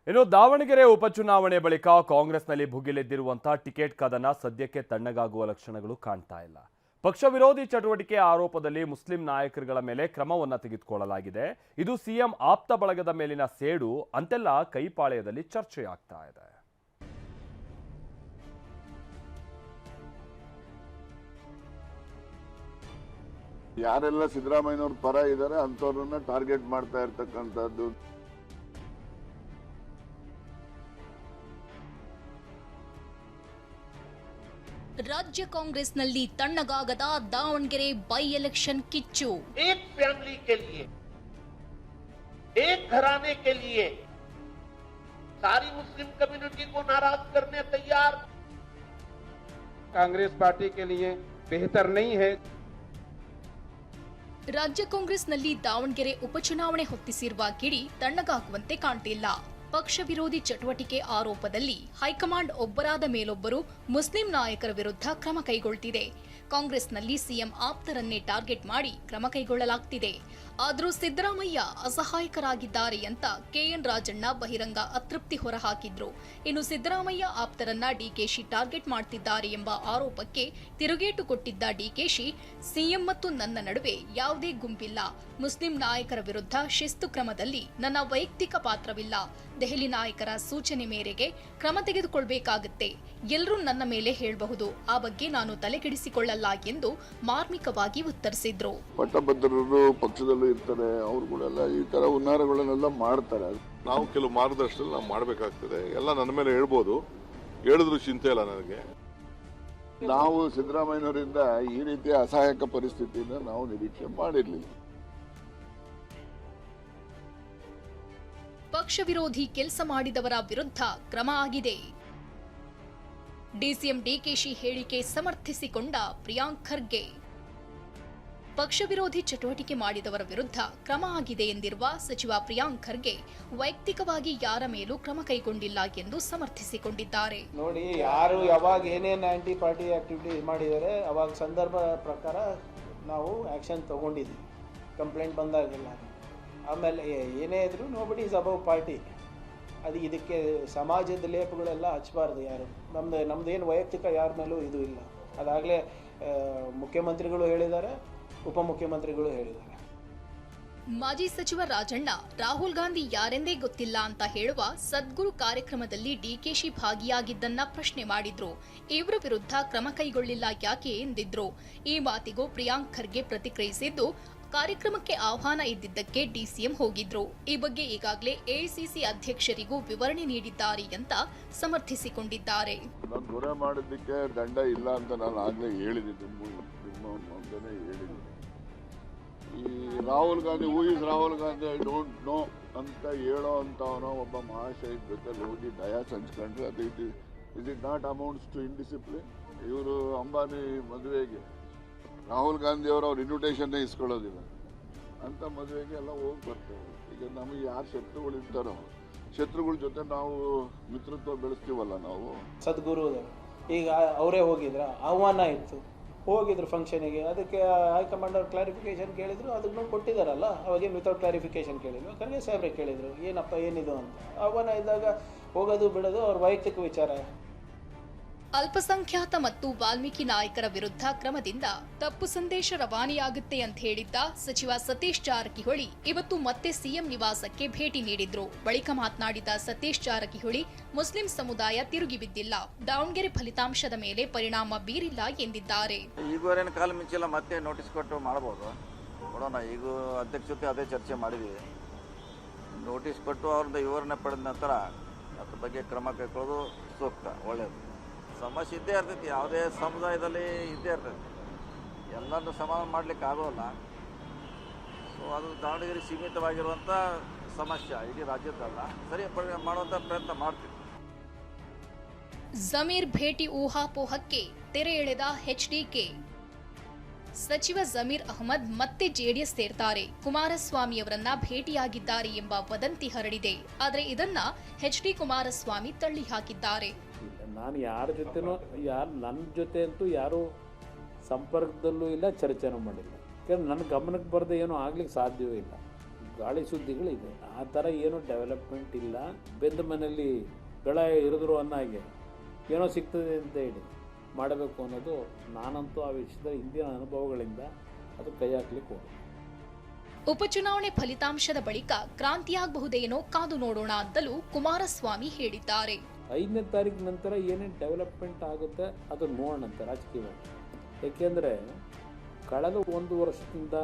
ಇನ್ನು ದಾವಣಗೆರೆ ಉಪಚುನಾವಣೆ ಬಳಿಕ ಕಾಂಗ್ರೆಸ್ನಲ್ಲಿ ಭುಗಿಲೆದ್ದಿರುವಂತಹ ಟಿಕೆಟ್ ಕದನ ಸದ್ಯಕ್ಕೆ ತಣ್ಣಗಾಗುವ ಲಕ್ಷಣಗಳು ಕಾಣ್ತಾ ಇಲ್ಲ. ಪಕ್ಷ ವಿರೋಧಿ ಚಟುವಟಿಕೆ ಆರೋಪದಲ್ಲಿ ಮುಸ್ಲಿಂ ನಾಯಕರುಗಳ ಮೇಲೆ ಕ್ರಮವನ್ನು ತೆಗೆದುಕೊಳ್ಳಲಾಗಿದೆ. ಇದು ಸಿಎಂ ಆಪ್ತ ಬಳಗದ ಮೇಲಿನ ಸೇಡು ಅಂತೆಲ್ಲ ಕೈಪಾಳ್ಯದಲ್ಲಿ ಚರ್ಚೆಯಾಗ್ತಾ ಇದೆ. ಯಾರೆಲ್ಲ ಸಿದ್ದರಾಮಯ್ಯನವ್ರ ಪರ ಇದ್ದಾರೆ ಅಂತವ್ರನ್ನ ಟಾರ್ಗೆಟ್ ಮಾಡ್ತಾ ಇರ್ತಕ್ಕಂಥದ್ದು. ರಾಜ್ಯ ಕಾಂಗ್ರೆಸ್ನಲ್ಲಿ ತಣ್ಣಗಾಗದ ದಾವಣಗೆರೆ ಬೈ ಎಲೆಕ್ಷನ್ ಕಿಚ್ಚು. एक फैमिली के लिए, एक घराने के लिए सारी मुस्लिम कम्युनिटी को नाराज करने तैयार. कांग्रेस पार्टी के लिए बेहतर नहीं है. ರಾಜ್ಯ ಕಾಂಗ್ರೆಸ್ನಲ್ಲಿ ದಾವಣಗೆರೆ ಉಪಚುನಾವಣೆ ಹೊತ್ತಿಸಿರುವ ಕಿಡಿ ತಣ್ಣಗಾಗುವಂತೆ ಕಾಣ್ತಿಲ್ಲ. ಪಕ್ಷ ವಿರೋಧಿ ಚಟುವಟಿಕೆ ಆರೋಪದಲ್ಲಿ ಹೈಕಮಾಂಡ್ ಒಬ್ಬರಾದ ಮೇಲೊಬ್ಬರು ಮುಸ್ಲಿಂ ನಾಯಕರ ವಿರುದ್ಧ ಕ್ರಮ ಕೈಗೊಳ್ತಿದೆ. ಕಾಂಗ್ರೆಸ್ನಲ್ಲಿ ಸಿಎಂ ಆಪ್ತರನ್ನೇ ಟಾರ್ಗೆಟ್ ಮಾಡಿ ಕ್ರಮ ಕೈಗೊಳ್ಳಲಾಗ್ತಿದೆ. ಆದರೂ ಸಿದ್ದರಾಮಯ್ಯ ಅಸಹಾಯಕರಾಗಿದ್ದಾರೆ ಅಂತ ಕೆಎನ್ ರಾಜಣ್ಣ ಬಹಿರಂಗ ಅತೃಪ್ತಿ ಹೊರಹಾಕಿದ್ರು. ಇನ್ನು ಸಿದ್ದರಾಮಯ್ಯ ಆಪ್ತರನ್ನ ಡಿಕೆಶಿ ಟಾರ್ಗೆಟ್ ಮಾಡ್ತಿದ್ದಾರೆ ಎಂಬ ಆರೋಪಕ್ಕೆ ತಿರುಗೇಟು ಕೊಟ್ಟಿದ್ದ ಡಿಕೆಶಿ, ಸಿಎಂ ಮತ್ತು ನನ್ನ ನಡುವೆ ಯಾವುದೇ ಗುಂಪಿಲ್ಲ. ಮುಸ್ಲಿಂ ನಾಯಕರ ವಿರುದ್ಧ ಶಿಸ್ತು ಕ್ರಮದಲ್ಲಿ ನನ್ನ ವೈಯಕ್ತಿಕ ಪಾತ್ರವಿಲ್ಲ. ದೆಹಲಿ ನಾಯಕರ ಸೂಚನೆ ಮೇರೆಗೆ ಕ್ರಮ ತೆಗೆದುಕೊಳ್ಳಬೇಕಾಗುತ್ತೆ. ಎಲ್ಲರೂ ನನ್ನ ಮೇಲೆ ಹೇಳಬಹುದು, ಆ ಬಗ್ಗೆ ನಾನು ತಲೆಕೆಡಿಸಿಕೊಳ್ಳಲ್ಲ ಎಂದು ಮಾರ್ಮಿಕವಾಗಿ ಉತ್ತರಿಸಿದ್ರು. ಪಟ್ಟಭದ್ರರು ಪಕ್ಷದಲ್ಲೂ ಇರ್ತಾರೆ, ಅವ್ರುಗಳೆಲ್ಲ ಈ ತರ ಹುನ್ನಾರಗಳನ್ನೆಲ್ಲ ಮಾಡ್ತಾರೆ. ನಾವು ಕೆಲವು ಮಾರ್ಗದರ್ಶನ ನಾವು ಮಾಡಬೇಕಾಗ್ತದೆ. ಎಲ್ಲ ನನ್ನ ಮೇಲೆ ಹೇಳ್ಬೋದು, ಹೇಳಿದ್ರು ಚಿಂತೆ ಇಲ್ಲ ನನಗೆ. ನಾವು ಸಿದ್ದರಾಮಯ್ಯನವರಿಂದ ಈ ರೀತಿಯ ಅಸಹಾಯಕ ಪರಿಸ್ಥಿತಿಯಿಂದ ನಾವು ನಿರೀಕ್ಷೆ ಮಾಡಿರ್ಲಿಲ್ಲ. ಪಕ್ಷ ವಿರೋಧಿ ಕೆಲಸ ಮಾಡಿದವರ ವಿರುದ್ಧ ಕ್ರಮ ಆಗಿದೆ. ಡಿಸಿಎಂ ಡಿಕೆಶಿ ಹೇಳಿಕೆ ಸಮರ್ಥಿಸಿಕೊಂಡ ಪ್ರಿಯಾಂಕ್ ಖರ್ಗೆ. ಪಕ್ಷ ವಿರೋಧಿ ಚಟುವಟಿಕೆ ಮಾಡಿದವರ ವಿರುದ್ಧ ಕ್ರಮ ಆಗಿದೆ ಎಂದಿರುವ ಸಚಿವ ಪ್ರಿಯಾಂಕ್ ಖರ್ಗೆ ವೈಯಕ್ತಿಕವಾಗಿ ಯಾರ ಮೇಲೂ ಕ್ರಮ ಕೈಗೊಂಡಿಲ್ಲ ಎಂದು ಸಮರ್ಥಿಸಿಕೊಂಡಿದ್ದಾರೆ. ನೋಡಿ, ಯಾರು ಯಾವಾಗ ಏನೇನು ಆಂಟಿ ಪಾರ್ಟಿ ಆಕ್ಟಿವಿಟಿ ಮಾಡಿದ್ದಾರೆ ಅವಾಗ ಸಂದರ್ಭ ಪ್ರಕಾರ ನಾವು ಆ್ಯಕ್ಷನ್ ತಗೊಂಡಿದ್ದೀವಿ. ಕಂಪ್ಲೇಂಟ್ ಬಂದಾಗೆಲ್ಲ. ಆಮೇಲೆ ಏನೇ ಇದ್ರು ನೋಬಡಿ ಈಸ್ ಅಬೌವ್ ಪಾರ್ಟಿ. ಅದು ಇದಕ್ಕೆ ಸಮಾಜದ ಲೇಪಗಳೆಲ್ಲ ಹಚ್ಚಬಾರ್ದು ಯಾರು. ನಮ್ದೇನು ವೈಯಕ್ತಿಕ ಯಾರ ಮೇಲೂ ಇದು ಇಲ್ಲ. ಅದಾಗಲೇ ಮುಖ್ಯಮಂತ್ರಿಗಳು ಹೇಳಿದ್ದಾರೆ, ಉಪಮುಖ್ಯಮಂತ್ರಿಗಳು ಹೇಳಿದ್ದಾರೆ. ಮಾಜಿ ಸಚಿವ ರಾಜಣ್ಣ ರಾಹುಲ್ ಗಾಂಧಿ ಯಾರೆಂದೇ ಗೊತ್ತಿಲ್ಲ ಅಂತ ಹೇಳುವ ಸದ್ಗುರು ಕಾರ್ಯಕ್ರಮದಲ್ಲಿ ಡಿಕೆಶಿ ಭಾಗಿಯಾಗಿದ್ದನ್ನ ಪ್ರಶ್ನೆ ಮಾಡಿದ್ರು. ಇವರ ವಿರುದ್ಧ ಕ್ರಮ ಕೈಗೊಳ್ಳಿಲ್ಲ ಯಾಕೆ ಎಂದಿದ್ರು. ಈ ಮಾತಿಗೂ ಪ್ರಿಯಾಂಕ್ ಖರ್ಗೆ ಪ್ರತಿಕ್ರಿಯಿಸಿದ್ದು, ಕಾರ್ಯಕ್ರಮಕ್ಕೆ ಆಹ್ವಾನ ಇದ್ದಿದ್ದಕ್ಕೆ ಡಿಸಿಎಂ ಹೋಗಿದ್ರು. ಈ ಬಗ್ಗೆ ಈಗಾಗಲೇ ಎಐಸಿಸಿ ಅಧ್ಯಕ್ಷರಿಗೂ ವಿವರಣೆ ನೀಡಿದ್ದಾರೆ ಅಂತ ಸಮರ್ಥಿಸಿಕೊಂಡಿದ್ದಾರೆ. ದೂರ ಮಾಡೋದಕ್ಕೆ ದಂಡ ಇಲ್ಲ ಅಂತ ನಾನು ಆಗ್ಲೇ ಹೇಳಿದ್ದೆ, ನಿಮ್ಮ ಮುಂದೆನೇ ಹೇಳಿದ್ದೆ. ಈ Rahul Gandhi, who is Rahul Gandhi I don't know ಅಂತ ಹೇಳೋ ಅಂತವನೋ ಒಬ್ಬ ಮಹಾಶಯ ಜೊತೆಲಿ ಹೋಗಿ ಡಯಾಸ್ ಹಂಚ್ಕೊಂಡ್ರೆ ಅದು it not amounts to indiscipline. ಇವರು ಅಂಬಾನಿ ಮದುವೆಗೆ ರಾಹುಲ್ ಗಾಂಧಿ ಅವರು ಅವ್ರ ಇನ್ವಿಟೇಷನ್ನೇ ಇಸ್ಕೊಳ್ಳೋದಿಲ್ಲ ಅಂತ ಮದುವೆಗೆ ಎಲ್ಲ ಹೋಗಿ ಬರ್ತೇವೆ. ಈಗ ನಮಗೆ ಯಾರು ಶತ್ರುಗಳು ಇರ್ತಾರೋ ಶತ್ರುಗಳ ಜೊತೆ ನಾವು ಮಿತ್ರತ್ವ ಬೆಳೆಸ್ತೀವಲ್ಲ ನಾವು. ಸದ್ಗುರು ಈಗ ಅವರೇ ಹೋಗಿದ್ರ, ಆಹ್ವಾನ ಇತ್ತು, ಹೋಗಿದ್ರು ಫಂಕ್ಷನಿಗೆ. ಅದಕ್ಕೆ ಹೈಕಮಾಂಡ್ ಅವ್ರು ಕ್ಲಾರಿಫಿಕೇಶನ್ ಕೇಳಿದ್ರು, ಅದನ್ನು ಕೊಟ್ಟಿದ್ದಾರಲ್ಲ. ಅವಾಗೇನು ವಿತೌಟ್ ಕ್ಲಾರಿಫಿಕೇಶನ್ ಕೇಳಿದ್ರು, ಖರ್ಗೆ ಸಾಹೇಬ್ರೆ ಕೇಳಿದ್ರು, ಏನಪ್ಪ ಏನಿದು ಅಂತ. ಆಹ್ವಾನ ಇದ್ದಾಗ ಹೋಗೋದು ಬಿಡೋದು ಅವ್ರ ವೈಯಕ್ತಿಕ ವಿಚಾರ. ಅಲ್ಪಸಂಖ್ಯಾತ ಮತ್ತು ವಾಲ್ಮೀಕಿ ನಾಯಕರ ವಿರುದ್ಧ ಕ್ರಮದಿಂದ ತಪ್ಪು ಸಂದೇಶ ರವಾನೆಯಾಗುತ್ತೆ ಅಂತ ಹೇಳಿದ್ದ ಸಚಿವ ಸತೀಶ್ ಜಾರಕಿಹೊಳಿ ಇವತ್ತು ಮತ್ತೆ ಸಿಎಂ ನಿವಾಸಕ್ಕೆ ಭೇಟಿ ನೀಡಿದ್ರು. ಬಳಿಕ ಮಾತನಾಡಿದ ಸತೀಶ್ ಜಾರಕಿಹೊಳಿ, ಮುಸ್ಲಿಂ ಸಮುದಾಯ ತಿರುಗಿ ಬಿದ್ದಿಲ್ಲ, ದಾವಣಗೆರೆ ಫಲಿತಾಂಶದ ಮೇಲೆ ಪರಿಣಾಮ ಬೀರಿಲ್ಲ ಎಂದಿದ್ದಾರೆ. ಈಗವರೇನು ಕಾಲ ಮಿಂಚಿಲ್ಲ, ಮತ್ತೆ ನೋಟಿಸ್ ಕೊಟ್ಟು ಮಾಡಬಹುದು, ನೋಡೋಣ. ಈಗ ಅಧ್ಯಕ್ಷ ಜೊತೆ ಅದೇ ಚರ್ಚೆ ಮಾಡಿದ್ವಿ. ನೋಟಿಸ್ ಕೊಟ್ಟು ಅವ್ರದ್ದು ವಿವರಣೆ ಪಡೆದ ನಂತರ ಅದ್ರ ಬಗ್ಗೆ ಕ್ರಮ ಕೈಗೊಳ್ಳೋದು ಸೂಕ್ತ, ಒಳ್ಳೆಯದು. ಸಮಸ್ಯೆ ಇದ್ದೇ ಇರ್ತೈತಿ, ಯಾವುದೇ ಸಮುದಾಯದಲ್ಲಿ ಇದ್ದೇ ಇರ್ತೈತಿ. ಎಲ್ಲರನ್ನೂ ಸಮಾಧಾನ ಮಾಡಲಿಕ್ಕೆ ಆಗೋಲ್ಲ. ಸೊ ಅದು ದಾವಣಗೆರೆ ಸೀಮಿತವಾಗಿರುವಂಥ ಸಮಸ್ಯೆ, ಇಡೀ ರಾಜ್ಯದಲ್ಲ. ಸರಿ ಮಾಡುವಂಥ ಪ್ರಯತ್ನ ಮಾಡ್ತೀವಿ. ಜಮೀರ್ ಭೇಟಿ ಊಹಾಪೋಹಕ್ಕೆ ತೆರೆ ಎಳೆದ ಎಚ್ಡಿಕೆ. ಸಚಿವ ಜಮೀರ್ ಅಹಮದ್ ಮತ್ತೆ ಜೆಡಿಎಸ್ ಸೇರ್ತಾರೆ, ಕುಮಾರಸ್ವಾಮಿಯವರನ್ನ ಭೇಟಿಯಾಗಿದ್ದಾರೆ ಎಂಬ ವದಂತಿ ಹರಡಿದೆ. ಆದರೆ ಇದನ್ನ ಎಚ್ಡಿ ಕುಮಾರಸ್ವಾಮಿ ತಳ್ಳಿ ಹಾಕಿದ್ದಾರೆ. ನಾನು ಯಾರ ಜೊತೆನೂ ನನ್ನ ಜೊತೆ ಅಂತೂ ಯಾರೂ ಸಂಪರ್ಕದಲ್ಲೂ ಇಲ್ಲ, ಚರ್ಚೆನೂ ಮಾಡಿಲ್ಲ. ಯಾಕಂದ್ರೆ ನನ್ನ ಗಮನಕ್ಕೆ ಬರದೆ ಏನೂ ಆಗ್ಲಿಕ್ಕೆ ಸಾಧ್ಯವೇ ಇಲ್ಲ. ಗಾಳಿ ಸುದ್ದಿಗಳಿದೆ. ಆ ಥರ ಏನು ಡೆವಲಪ್ಮೆಂಟ್ ಇಲ್ಲ. ಬೆಂದ ಮನೆಯಲ್ಲಿ ಗಳ ಇರಿದ್ರು ಅನ್ನೋಗೆ ಏನೋ ಸಿಗ್ತದೆ ಅಂತ ಹೇಳಿ ಮಾಡಬೇಕು ಅನ್ನೋದು, ನಾನಂತೂ ಆ ವಿಷಯದ ಹಿಂದಿನ ಅನುಭವಗಳಿಂದ ಅದು ಕೈ ಹಾಕ್ಲಿಕ್ಕೆ ಹೋಗಿ. ಉಪಚುನಾವಣೆ ಫಲಿತಾಂಶದ ಬಳಿಕ ಕ್ರಾಂತಿಯಾಗಬಹುದೇನೋ ಕಾದು ನೋಡೋಣ ಅಂತಲೂ ಕುಮಾರಸ್ವಾಮಿ ಹೇಳಿದ್ದಾರೆ. 5ನೇ ತಾರೀಕು ನಂತರ ಏನೇನು ಡೆವಲಪ್ಮೆಂಟ್ ಆಗುತ್ತೆ ಅದು ನೋಡೋಣಂತೆ ರಾಜಕೀಯವಾಗಿ. ಏಕೆಂದರೆ ಕಳೆದ 1 ವರ್ಷದಿಂದ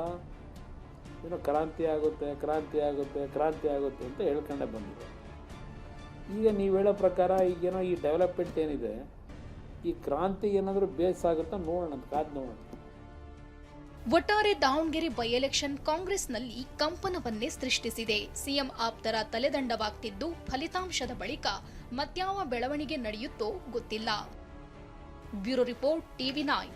ಏನೋ ಕ್ರಾಂತಿ ಆಗುತ್ತೆ ಅಂತ ಹೇಳ್ಕೊಂಡೇ ಬಂದಿದೆ. ಈಗ ನೀವು ಹೇಳೋ ಪ್ರಕಾರ ಈಗೇನೋ ಈ ಡೆವಲಪ್ಮೆಂಟ್ ಏನಿದೆ, ಈ ಕ್ರಾಂತಿ ಏನಾದರೂ ಬೇಸ್ ಆಗುತ್ತಾ ನೋಡೋಣ, ಕಾದು ನೋಡೋಣ. ಒಟ್ಟಾರೆ ದಾವಣಗೆರೆ ಬೈ ಎಲೆಕ್ಷನ್ ಕಾಂಗ್ರೆಸ್ನಲ್ಲಿ ಕಂಪನವನ್ನೇ ಸೃಷ್ಟಿಸಿದೆ. ಸಿಎಂ ಆಪ್ತರ ತಲೆದಂಡವಾಗ್ತಿದ್ದು, ಫಲಿತಾಂಶದ ಬಳಿಕ ಮತ್ಯಾವ ಬೆಳವಣಿಗೆ ನಡೆಯುತ್ತೋ ಗೊತ್ತಿಲ್ಲ. Bureau report, TV9.